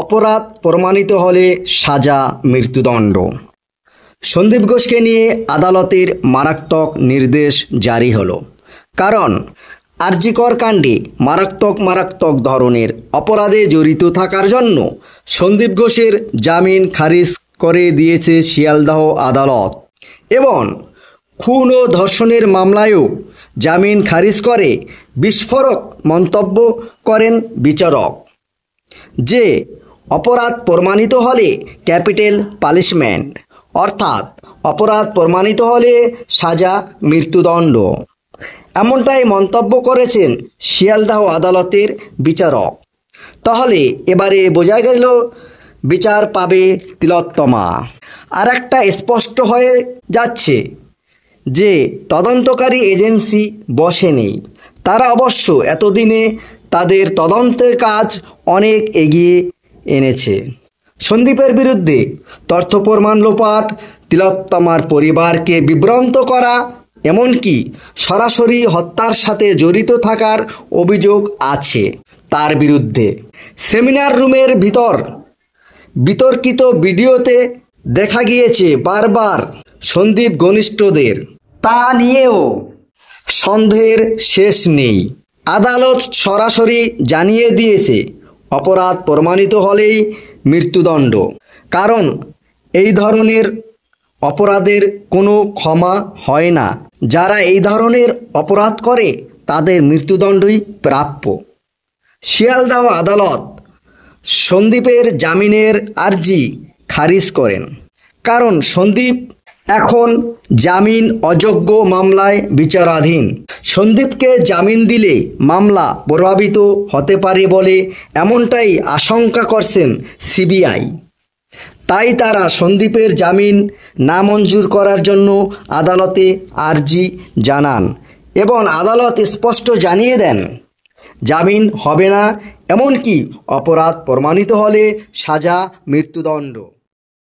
অপরাধ প্রমাণিত হলে সাজা মৃত্যুদণ্ড। সন্দীপ ঘোষকে নিয়ে আদালতের মারাত্মক নির্দেশ জারি হলো। কারণ আর.জি. কর কাণ্ডে মারাত্মক ধরনের অপরাধে জড়িত থাকার জন্য সন্দীপ ঘোষের জামিন খারিজ করে দিয়েছে শিয়ালদহ আদালত এবং খুন ও ধর্ষণের মামলায়ও জামিন খারিজ করে বিস্ফোরক মন্তব্য করেন বিচারক যে অপরাধ প্রমাণিত হলে ক্যাপিটাল পানিশমেন্ট অর্থাৎ অপরাধ প্রমাণিত হলে সাজা মৃত্যুদণ্ড। এমনটাই মন্তব্য করেছেন শিয়ালদহ আদালতের বিচারক। তাহলে এবারে বোঝা গেল বিচার পাবে তিলোত্তমা। আর একটা স্পষ্ট হয়ে যাচ্ছে যে তদন্তকারী এজেন্সি বসে নেই। তারা অবশ্য এতদিনে তাদের তদন্তের কাজ অনেক এগিয়ে এনেছে। সন্দীপের বিরুদ্ধে তথ্য প্রমাণ লোপাট, তিলোত্তমার পরিবারকে বিভ্রান্ত করা, এমনকি সরাসরি হত্যার সাথে জড়িত থাকার অভিযোগ আছে তার বিরুদ্ধে। সেমিনার রুমের বিতর্কিত ভিডিওতে দেখা গিয়েছে বারবার সন্দীপ ঘনিষ্ঠদের। তা নিয়েও সন্দেহের শেষ নেই। আদালত সরাসরি জানিয়ে দিয়েছে অপরাধ প্রমাণিত হলেই মৃত্যুদণ্ড। কারণ এই ধরনের অপরাধের কোনো ক্ষমা হয় না। যারা এই ধরনের অপরাধ করে তাদের মৃত্যুদণ্ডই প্রাপ্য। শিয়ালদহ আদালত সন্দীপের জামিনের আর্জি খারিজ করেন। কারণ সন্দীপ এখন জামিন অযোগ্য মামলায় বিচারাধীন। সন্দীপকে জামিন দিলে মামলা প্রভাবিত হতে পারে বলে এমনটাই আশঙ্কা করছেন সিবিআই। তাই তারা সন্দীপের জামিন নামঞ্জুর করার জন্য আদালতে আর্জি জানান এবং আদালত স্পষ্ট জানিয়ে দেন জামিন হবে না, এমনকি অপরাধ প্রমাণিত হলে সাজা মৃত্যুদণ্ড।